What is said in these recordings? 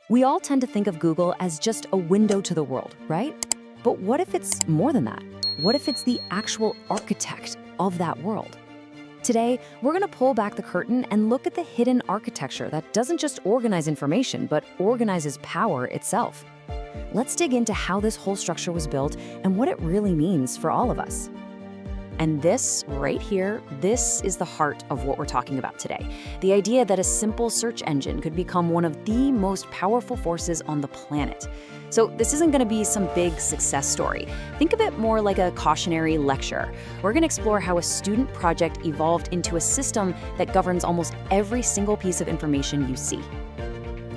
We all tend to think of Google as just a window to the world, right? But what if it's more than that? What if it's the actual architect of that world? Today, we're going to pull back the curtain and look at the hidden architecture that doesn't just organize information, but organizes power itself. Let's dig into how this whole structure was built and what it really means for all of us. And this, right here, this is the heart of what we're talking about today. The idea that a simple search engine could become one of the most powerful forces on the planet. So this isn't going to be some big success story. Think of it more like a cautionary lecture. We're going to explore how a student project evolved into a system that governs almost every single piece of information you see.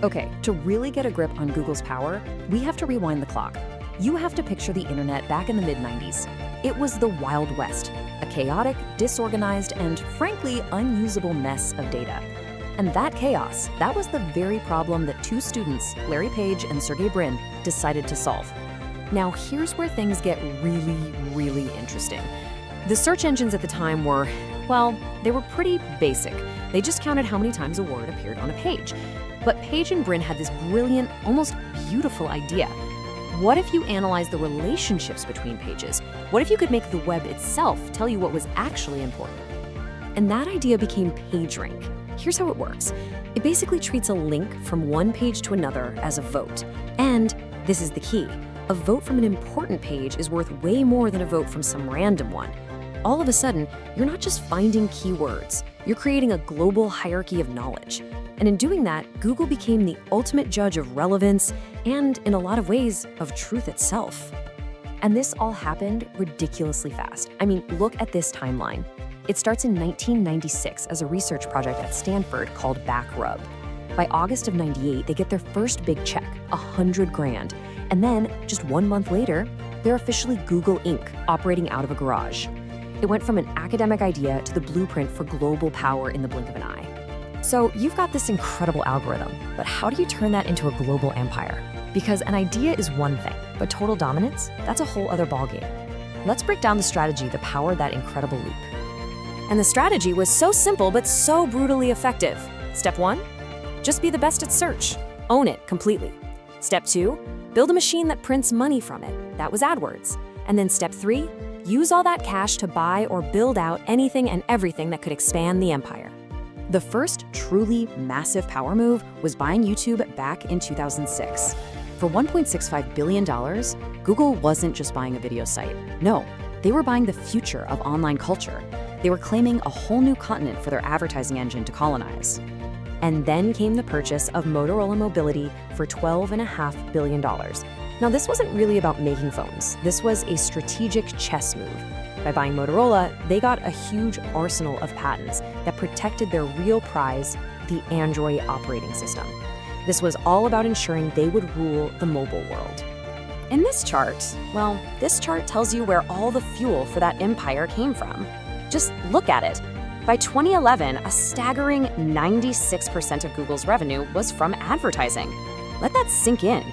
Okay, to really get a grip on Google's power, we have to rewind the clock. You have to picture the internet back in the mid-90s. It was the Wild West, a chaotic, disorganized, and frankly unusable mess of data. And that chaos, that was the very problem that two students, Larry Page and Sergey Brin, decided to solve. Now here's where things get really, really interesting. The search engines at the time were, well, they were pretty basic. They just counted how many times a word appeared on a page. But Page and Brin had this brilliant, almost beautiful idea. What if you analyzed the relationships between pages? What if you could make the web itself tell you what was actually important? And that idea became PageRank. Here's how it works. It basically treats a link from one page to another as a vote. And this is the key. A vote from an important page is worth way more than a vote from some random one. All of a sudden, you're not just finding keywords, you're creating a global hierarchy of knowledge. And in doing that, Google became the ultimate judge of relevance and, in a lot of ways, of truth itself. And this all happened ridiculously fast. I mean, look at this timeline. It starts in 1996 as a research project at Stanford called BackRub. By August of '98, they get their first big check, $100 grand. And then, just 1 month later, they're officially Google Inc., operating out of a garage. It went from an academic idea to the blueprint for global power in the blink of an eye. So you've got this incredible algorithm, but how do you turn that into a global empire? Because an idea is one thing, but total dominance, that's a whole other ballgame. Let's break down the strategy that powered that incredible leap. And the strategy was so simple, but so brutally effective. Step 1, just be the best at search. Own it completely. Step 2, build a machine that prints money from it. That was AdWords. And then step 3, use all that cash to buy or build out anything and everything that could expand the empire. The first truly massive power move was buying YouTube back in 2006. For $1.65 billion, Google wasn't just buying a video site. No, they were buying the future of online culture. They were claiming a whole new continent for their advertising engine to colonize. And then came the purchase of Motorola Mobility for $12.5 billion. Now, this wasn't really about making phones. This was a strategic chess move. By buying Motorola, they got a huge arsenal of patents that protected their real prize, the Android operating system. This was all about ensuring they would rule the mobile world. In this chart, well, this chart tells you where all the fuel for that empire came from. Just look at it. By 2011, a staggering 96% of Google's revenue was from advertising. Let that sink in.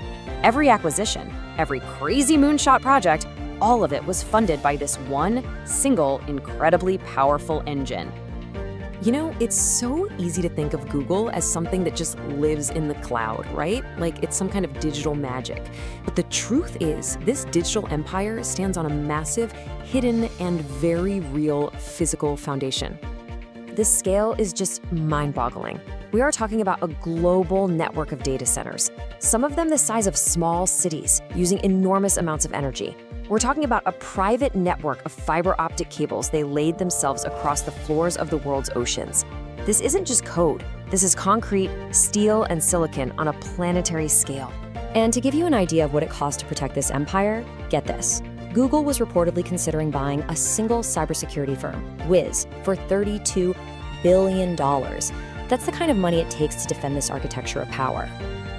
Every acquisition, every crazy moonshot project, all of it was funded by this one single, incredibly powerful engine. You know, it's so easy to think of Google as something that just lives in the cloud, right? Like it's some kind of digital magic. But the truth is, this digital empire stands on a massive, hidden, and very real physical foundation. The scale is just mind-boggling. We are talking about a global network of data centers, some of them the size of small cities, using enormous amounts of energy. We're talking about a private network of fiber optic cables they laid themselves across the floors of the world's oceans. This isn't just code. This is concrete, steel, and silicon on a planetary scale. And to give you an idea of what it cost to protect this empire, get this. Google was reportedly considering buying a single cybersecurity firm, Wiz, for $32 billion. That's the kind of money it takes to defend this architecture of power.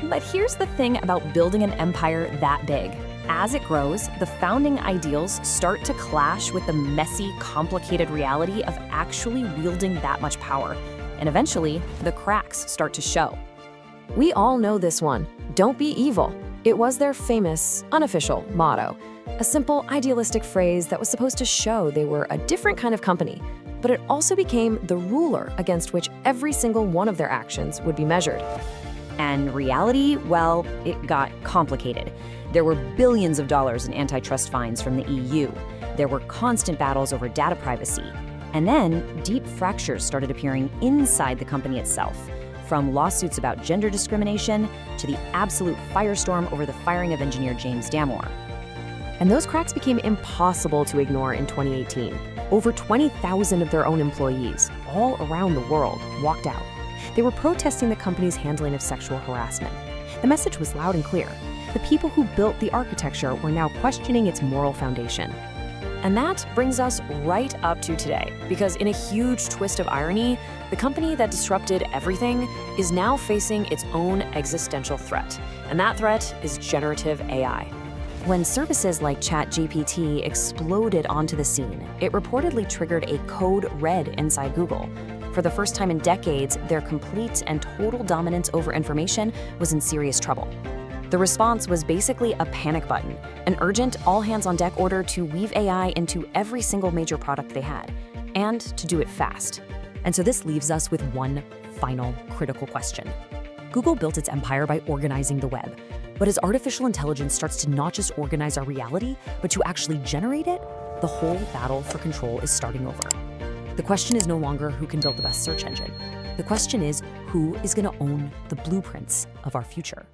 But here's the thing about building an empire that big. As it grows, the founding ideals start to clash with the messy, complicated reality of actually wielding that much power. And eventually, the cracks start to show. We all know this one, don't be evil. It was their famous, unofficial motto, a simple, idealistic phrase that was supposed to show they were a different kind of company, but it also became the ruler against which every single one of their actions would be measured. And reality, well, it got complicated. There were billions of dollars in antitrust fines from the EU. There were constant battles over data privacy. And then deep fractures started appearing inside the company itself, from lawsuits about gender discrimination to the absolute firestorm over the firing of engineer James Damore. And those cracks became impossible to ignore in 2018. Over 20,000 of their own employees, all around the world, walked out. They were protesting the company's handling of sexual harassment. The message was loud and clear. The people who built the architecture were now questioning its moral foundation. And that brings us right up to today, because in a huge twist of irony, the company that disrupted everything is now facing its own existential threat. And that threat is generative AI. When services like ChatGPT exploded onto the scene, it reportedly triggered a code red inside Google. For the first time in decades, their complete and total dominance over information was in serious trouble. The response was basically a panic button, an urgent all-hands-on-deck order to weave AI into every single major product they had, and to do it fast. And so this leaves us with one final critical question. Google built its empire by organizing the web. But as artificial intelligence starts to not just organize our reality, but to actually generate it, the whole battle for control is starting over. The question is no longer who can build the best search engine. The question is who is going to own the blueprints of our future.